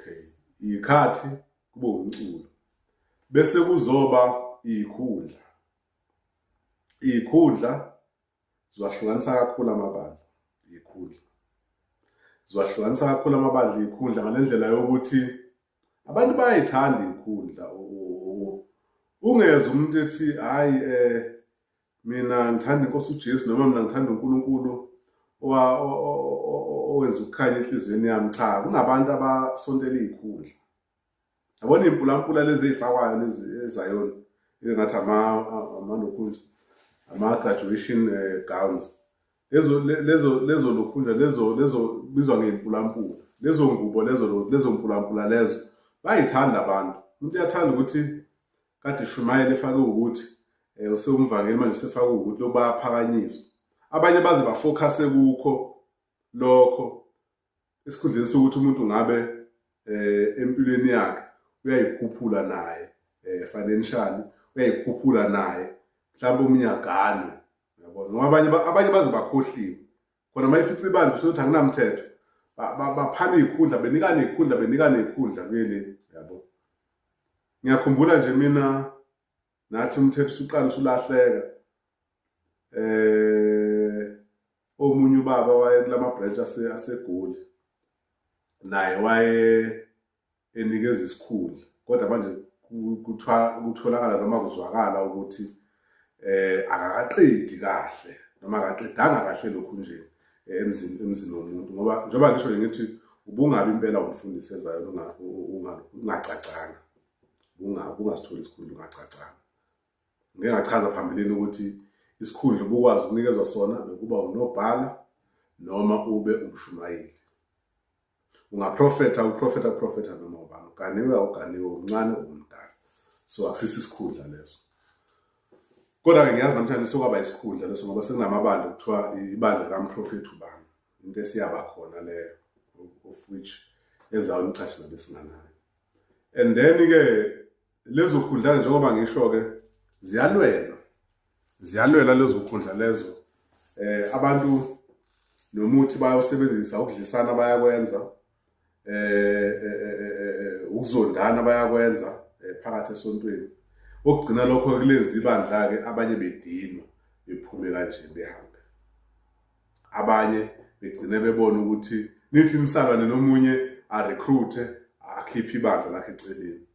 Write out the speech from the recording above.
okay, ikhathi kube umculo, bese kuzoba ikhundla. Ikhundla ziwahlukanisa kakhulu amabandla. Ikhundla ziwahlukanisa kakhulu amabandla ikhundla ngalendlela yokuthi abantu bayayithanda ikhundla. Ungeza umuntu ethi hayi mina ngithanda inkosi uJesu noma mina ngithanda uNkulunkulu owenza ukukhanya enhliziyweni yami. Cha, kunabantu abasontela izikhundla. Yabona impulampula lezi ezifakwayo lezi eZayoni engathi ama-graduation gowns, lezo lokhunja lezo bizwa ngempulampula, lezo ngubo lezo mpulampula lezo bayithanda abantu. Umuntu uyathanda ukuthi kade Shumayeli efake ukuthi usewumvangeli manje sefake ukuthi lo bayaphakanyiswa. Abanye baze bafocuse kukho lokho esikhundleni sokuthi umuntu ngabe empilweni yakhe uyayikhuphula naye financially, uyayikhuphula naye mhlawumbe umnyagano. Yabona ngoba abanye baze bakhohliwe khona mayifica ibandla sokuthi akunamthetho baphana izikhundla benikana izikhundla kweli. Yabo, ngiyakhumbula nje mina nathi umthetho usuqala usulahleka. Omunye ubaba waye kulama branch aseGoli naye waye enikeza isikhundla, kodwa manje kutholakala noma kuzwakala ukuthi akaqedi kahle noma akaqedanga kahle lokhu nje emzini womuntu. Ngoba njengoba ngisho ngithi ubungabi impela umfundisi ezayo ungacacanga, ungasitholi isikhundla ungacacanga. Ngeke ngachaza phambilini ukuthi isikhundla ubukwazi ukunikezwa sona bekuba unobhala noma ube umshumayeli. Uprofetha noma ubani, uganiwe umncane umdala. So akusisi isikhundla leso. Kodwa-ke ngiyazi namhlanje sokwaba isikhundla leso ngoba sekunamabandla kuthiwa ibandla likaMprofethi ubani. Into esiyaba khona leyo, of which ezayo nicathi nabe singanayo. And then-ke lezo khundla njengoba ngisho-ke ziyalwela lezo khundla lezo. Abantu nomuthi bayawusebenzisa, ukudlisana bayakwenza, ukuzondana bayakwenza phakathi esontweni. Okugcina lokho kulenza ibandla-ke abanye bedinwa bephume kanje behambe. Abanye begcine bebona ukuthi nithi nisalwane nomunye arecruite akhiphe ibandla lakhe eceleni.